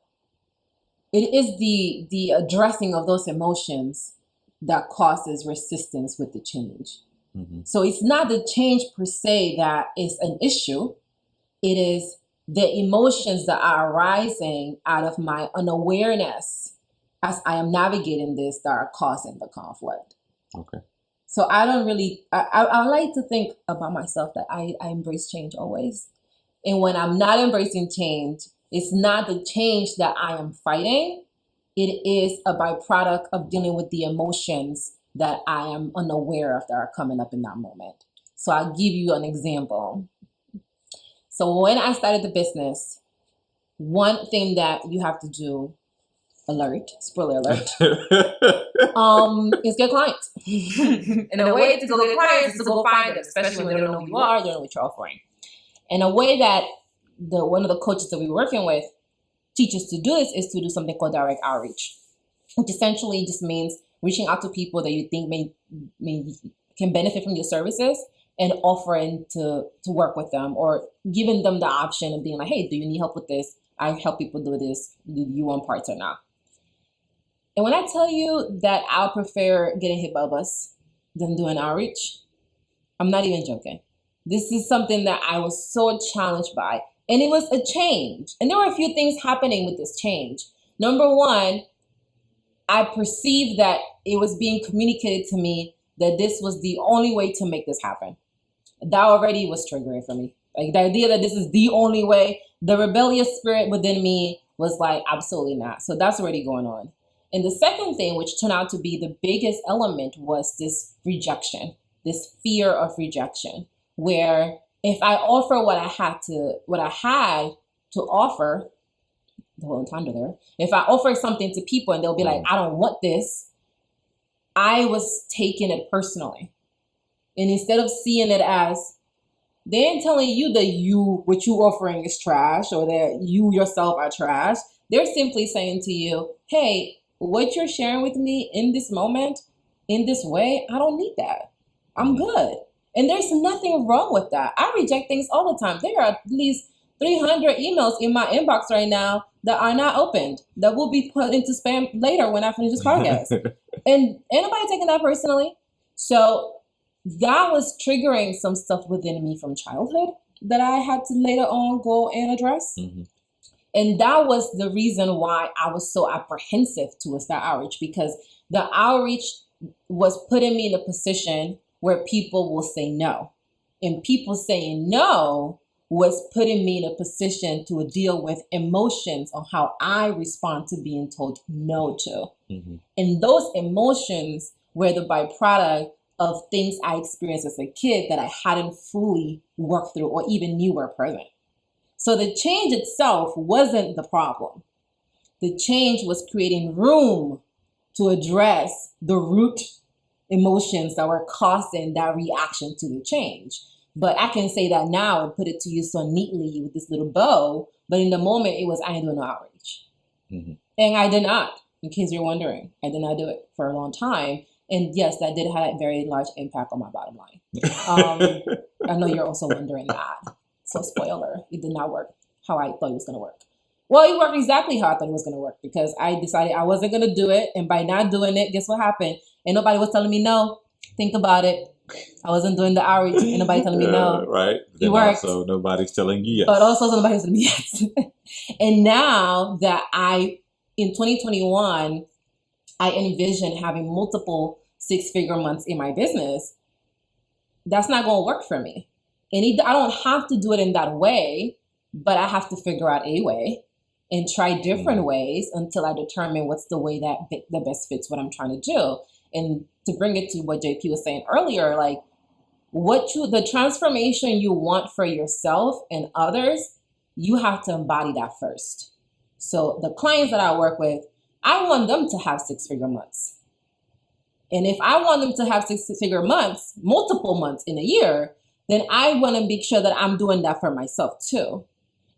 addressing of those emotions that causes resistance with the change. So it's not the change per se that is an issue. It is the emotions that are arising out of my unawareness as I am navigating this that are causing the conflict. Okay. So I don't really, I like to think about myself that I embrace change always. And when I'm not embracing change, it's not the change that I am fighting. It is a byproduct of dealing with the emotions that I am unaware of that are coming up in that moment. So I'll give you an example. So when I started the business, one thing that you have to do, spoiler alert, is get clients. And a way to go get clients is to go find them, especially when they don't know who you are, they don't know what you're offering. And a way that one of the coaches that we're working with teaches to do this is to do something called direct outreach, which essentially just means reaching out to people that you think may can benefit from your services and offering to work with them, or giving them the option of being like, hey, do you need help with this? I help people do this. Do you want parts or not? And when I tell you that I'll prefer getting hit by a bus than doing outreach, I'm not even joking. This is something that I was so challenged by. And it was a change. And there were a few things happening with this change. Number one, I perceived that it was being communicated to me that this was the only way to make this happen. That already was triggering for me. Like the idea that this is the only way, the rebellious spirit within me was like, absolutely not. So that's already going on. And the second thing, which turned out to be the biggest element, was this rejection, this fear of rejection, where if I offer what I had to offer, the whole entendre there, if I offer something to people and they'll be like, I don't want this, I was taking it personally. And instead of seeing it as, they ain't telling you that what you offering is trash, or that you yourself are trash. They're simply saying to you, hey, what you're sharing with me in this moment, in this way, I don't need that. I'm good. And there's nothing wrong with that. I reject things all the time. There are at least 300 emails in my inbox right now that are not opened, that will be put into spam later when I finish this podcast. And ain't nobody taking that personally. So that was triggering some stuff within me from childhood that I had to later on go and address. Mm-hmm. And that was the reason why I was so apprehensive towards that outreach, because the outreach was putting me in a position where people will say no. And people saying no was putting me in a position to deal with emotions on how I respond to being told no to. Mm-hmm. And those emotions were the byproduct of things I experienced as a kid that I hadn't fully worked through or even knew were present. So the change itself wasn't the problem. The change was creating room to address the root emotions that were causing that reaction to the change. But I can say that now and put it to you so neatly with this little bow. But in the moment, it was, I ain't doing no outreach. Mm-hmm. And I did not, in case you're wondering. I did not do it for a long time. And yes, that did have a very large impact on my bottom line. I know you're also wondering that. So spoiler, it did not work how I thought it was going to work. Well, it worked exactly how I thought it was going to work, because I decided I wasn't going to do it. And by not doing it, guess what happened? And nobody was telling me no. Think about it. I wasn't doing the outreach and nobody telling me no. Right. It worked. Also, nobody's telling you yes. But also nobody's telling me yes. And now that in 2021, I envision having multiple six-figure months in my business, that's not going to work for me. And I don't have to do it in that way, but I have to figure out a way and try different ways until I determine what's the way that the best fits what I'm trying to do. And to bring it to what JP was saying earlier, like the transformation you want for yourself and others, you have to embody that first. So the clients that I work with, I want them to have six-figure months. And if I want them to have six-figure months, multiple months in a year, then I want to make sure that I'm doing that for myself too.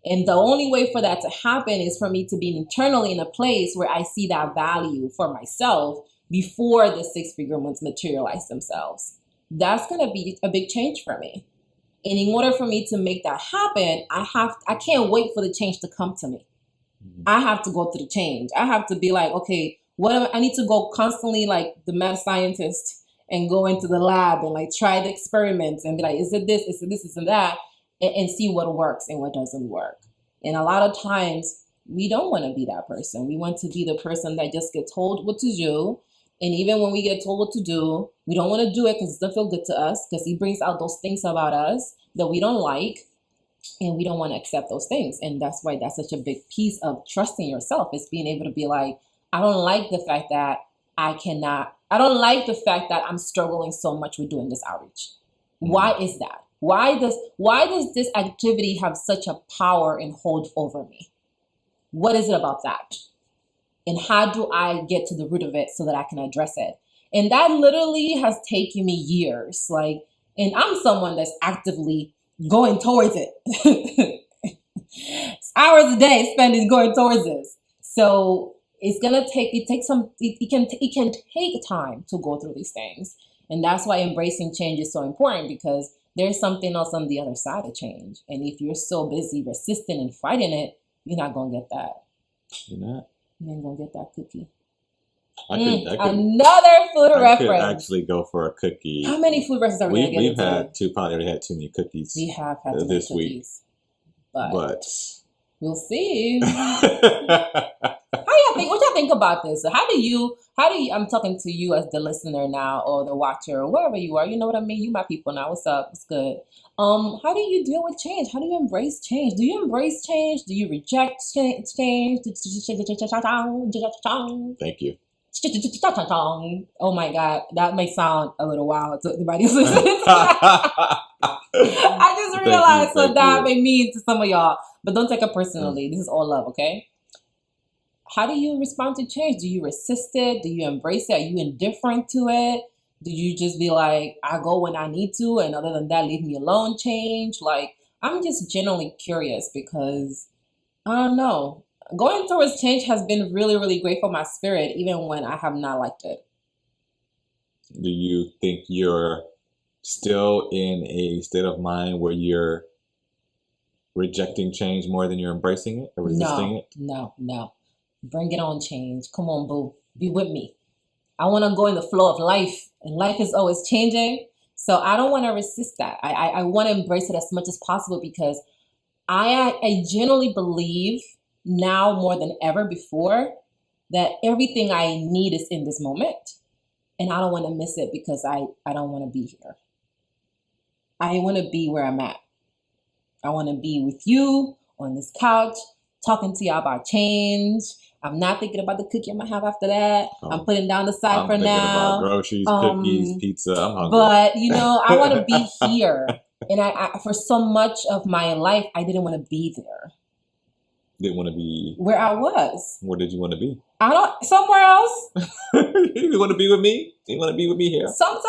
And the only way for that to happen is for me to be internally in a place where I see that value for myself before the six-figure months materialize themselves. That's going to be a big change for me. And in order for me to make that happen, I can't wait for the change to come to me. I have to go through the change. I have to be like, okay, I need to go constantly like the mad scientist and go into the lab and like try the experiments and be like, is it this, is it this, is it that, and see what works and what doesn't work. And a lot of times we don't want to be that person. We want to be the person that just gets told what to do. And even when we get told what to do, we don't want to do it because it doesn't feel good to us, because he brings out those things about us that we don't like, and we don't want to accept those things. And that's why that's such a big piece of trusting yourself, is being able to be like, I don't like the fact that I don't like the fact that I'm struggling so much with doing this outreach. Why is that? Why does this activity have such a power and hold over me? What is it about that? And how do I get to the root of it so that I can address it? And that literally has taken me years. And I'm someone that's actively going towards it. Hours a day spending going towards this. So it can take time to go through these things. And that's why embracing change is so important, because there's something else on the other side of change. And if you're so busy resisting and fighting it, you're not going to get that. You're not. You ain't going to get that cookie. Another food reference. Could actually go for a cookie. How many food references are we going to get into? We've had probably already had too many cookies. We have had too many cookies. But we'll see. What y'all think about this? How do you, I'm talking to you as the listener now, or the watcher, or wherever you are, you know what I mean? You my people now. What's up? What's good? How do you deal with change? How do you embrace change? Do you embrace change? Do you reject change? Thank you. Oh my God, that may sound a little wild to anybody who's listening. I just realized what that may mean to some of y'all, but don't take it personally. This is all love, okay? How do you respond to change? Do you resist it? Do you embrace it? Are you indifferent to it? Do you just be like, I go when I need to, and other than that, leave me alone change? I'm just genuinely curious, because I don't know. Going towards change has been really, really great for my spirit, even when I have not liked it. Do you think you're still in a state of mind where you're rejecting change more than you're embracing it or resisting it? No. Bring it on, change. Come on, boo. Be with me. I want to go in the flow of life, and life is always changing. So I don't want to resist that. I want to embrace it as much as possible because I genuinely believe now more than ever before that everything I need is in this moment. And I don't want to miss it because I don't want to be here. I want to be where I'm at. I want to be with you on this couch, talking to y'all about change. I'm not thinking about the cookie I'm going to have after that. I'm putting down the side for now. I'm thinking about groceries, cookies, pizza. I'm hungry. But, I want to be here. And I for so much of my life, I didn't want to be there. Didn't want to be where I was. Where did you want to be? Somewhere else. You want to be with me? You want to be with me here? Sometimes,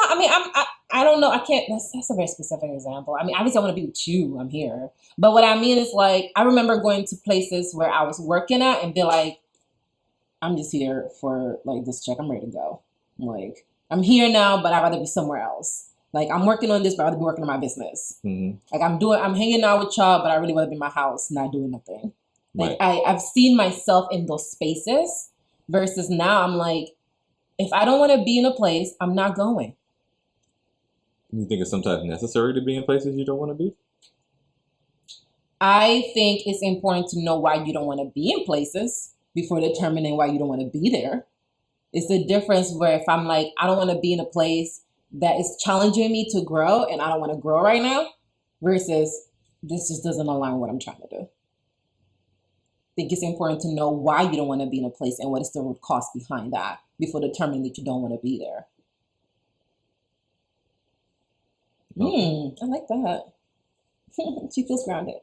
I don't know. I can't. That's a very specific example. Obviously, I want to be with you. I'm here. But what I mean is, like, I remember going to places where I was working at and be like, I'm just here for like this check. I'm ready to go. Like, I'm here now, but I'd rather be somewhere else. Like, I'm working on this, but I'd rather be working on my business. Mm-hmm. Like, I'm hanging out with y'all, but I really want to be in my house, not doing nothing. Like, right. I've seen myself in those spaces versus now I'm like, if I don't want to be in a place, I'm not going. You think it's sometimes necessary to be in places you don't want to be? I think it's important to know why you don't want to be in places before determining why you don't want to be there. It's the difference where if I'm like, I don't want to be in a place that is challenging me to grow and I don't want to grow right now versus this just doesn't align with what I'm trying to do. I think it's important to know why you don't want to be in a place and what is the root cause behind that before determining that you don't want to be there. Okay. I like that. She feels grounded.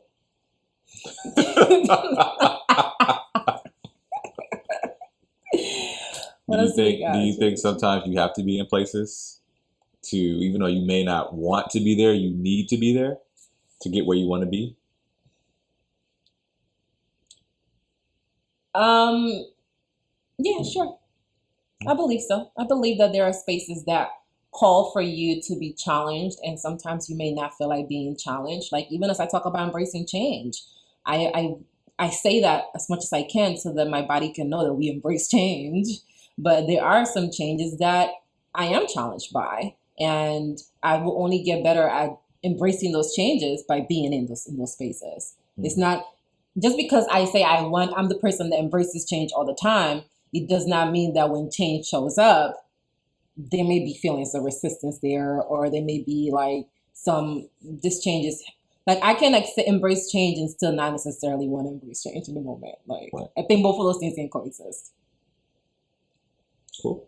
Do you think sometimes you have to be in places to, even though you may not want to be there, you need to be there to get where you want to be? Yeah, sure. I believe so. I believe that there are spaces that call for you to be challenged, and sometimes you may not feel like being challenged. Like, even as I talk about embracing change, I say that as much as I can so that my body can know that we embrace change. But there are some changes that I am challenged by, and I will only get better at embracing those changes by being in those spaces. Mm-hmm. It's not just because I say I'm the person that embraces change all the time. It does not mean that when change shows up, there may be feelings of resistance there, or there may be like this change is like, I can embrace change and still not necessarily want to embrace change in the moment. Like, right. I think both of those things can coexist. Cool.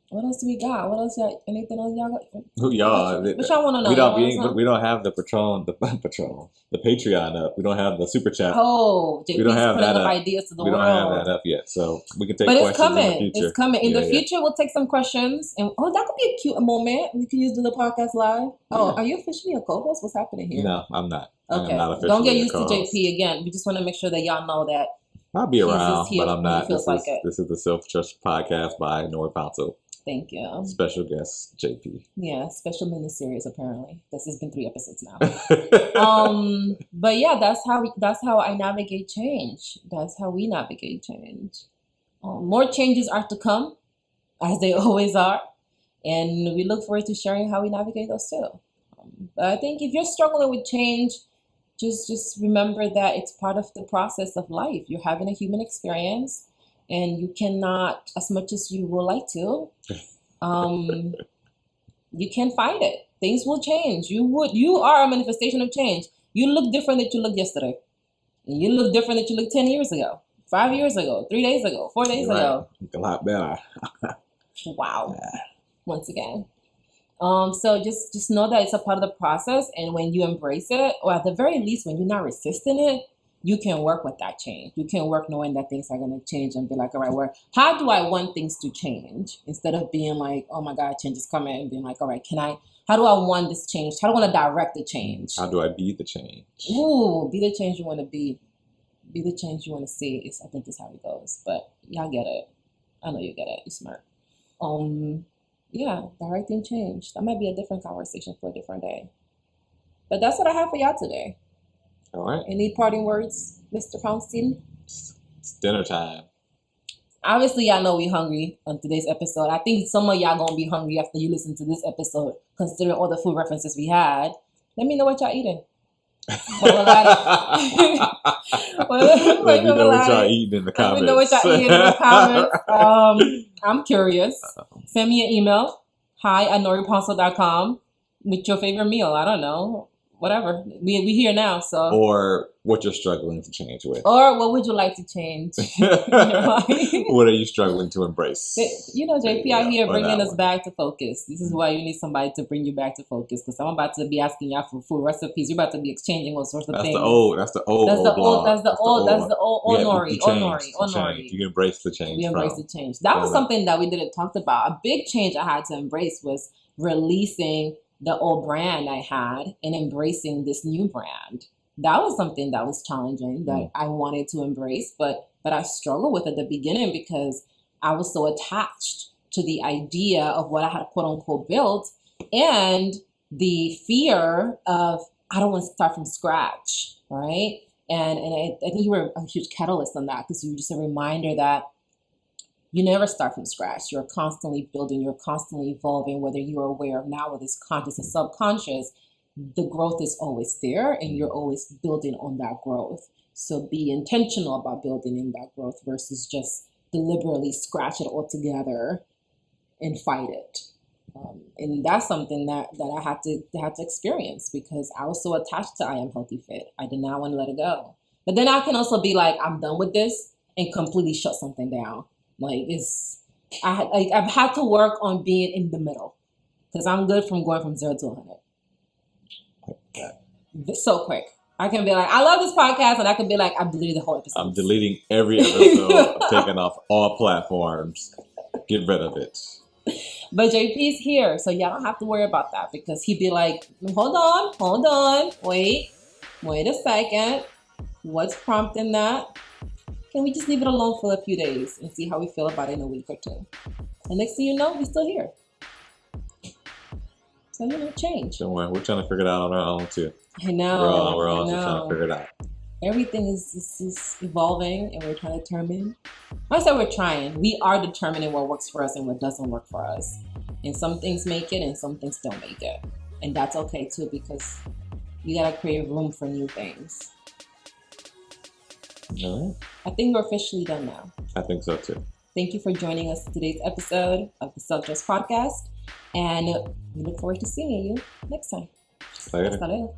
What else do we got? What else y'all? Anything else y'all got? Who y'all? What y'all want to know? We don't have the the Patreon up. We don't have the super chat. Oh, JP's we don't have putting that up up. Ideas to the we world. We don't have that up yet, so we can take questions in the future. It's coming. In the future, we'll take some questions. And that could be a cute moment. We can use the podcast live. Oh, are you officially a co-host? What's happening here? No, I'm not. Okay. I'm not officially don't get used to JP again. We just want to make sure that y'all know that I'll be around, but I'm not. This is the Self-Trust Podcast by Nory Pouncil. Thank you. Special guest, JP. Yeah, special miniseries apparently. This has been 3 episodes now. But yeah, that's how I navigate change. That's how we navigate change. More changes are to come, as they always are, and we look forward to sharing how we navigate those too. But I think if you're struggling with change, just remember that it's part of the process of life. You're having a human experience. And you cannot, as much as you would like to, you can't fight it. Things will change. You are a manifestation of change. You look different than you looked yesterday. And you look different than you looked 10 years ago, 5 years ago, 3 days ago, 4 days ago. Look a lot better. Wow. Once again. So just know that it's a part of the process. And when you embrace it, or at the very least, when you're not resisting it, you can work with that change. You can work knowing that things are going to change and be like, all right, how do I want things to change? Instead of being like, oh my God, change is coming, and being like, all right, how do I want this change? How do I want to direct the change? How do I be the change? Ooh, be the change you want to be. Be the change you want to see. I think is how it goes. But y'all get it. I know you get it. You're smart. Yeah, directing change. That might be a different conversation for a different day. But that's what I have for y'all today. All right. Any parting words, Mr. Pouncil? It's dinner time. Obviously, y'all know we hungry on today's episode. I think some of y'all gonna be hungry after you listen to this episode, considering all the food references we had. Let me know what y'all eating. Let me know what y'all eating in the comments. Let me know what y'all eating in the comments. I'm curious. Send me an email. hi@norypouncil.com with your favorite meal. I don't know. Whatever. We here now, so. Or what you're struggling to change with. Or what would you like to change? What are you struggling to embrace? You know, JP out here bringing us back to focus. This is why you need somebody to bring you back to focus. Because I'm about to be asking y'all for food recipes. You're about to be exchanging all sorts of things. That's the old Nory. You embrace the change. You embrace the change. That was something that we didn't talk about. A big change I had to embrace was releasing the old brand I had and embracing this new brand. That was something that was challenging that I wanted to embrace, but I struggled with at the beginning because I was so attached to the idea of what I had quote unquote built and the fear of I don't want to start from scratch, right? And I think you were a huge catalyst on that because you were just a reminder that you never start from scratch. You're constantly building, you're constantly evolving, whether you're aware of now, whether it's conscious or subconscious, the growth is always there and you're always building on that growth. So be intentional about building in that growth versus just deliberately scratch it all together and fight it. And that's something that I had to experience because I was so attached to I Am Healthy Fit. I did not want to let it go. But then I can also be like, I'm done with this and completely shut something down. Like I've had to work on being in the middle because I'm good from going from 0 to 100. So quick. I can be like, I love this podcast, and I can be like, I'm deleting the whole episode. I'm deleting every episode, taking off all platforms. Get rid of it. But JP's here, so y'all don't have to worry about that because he'd be like, hold on, wait a second. What's prompting that? Can we just leave it alone for a few days and see how we feel about it in a week or two? And next thing you know, we're still here. So, you know, change. Don't worry, we're trying to figure it out on our own too. I know. We're all just trying to figure it out. Everything is evolving and we're trying to determine. I said we're trying. We are determining what works for us and what doesn't work for us. And some things make it and some things don't make it. And that's okay too because you got to create room for new things. All right. I think we're officially done now. I think so too. Thank you for joining us today's episode of the Self-Trust Podcast. And we look forward to seeing you next time. Later. Hasta luego.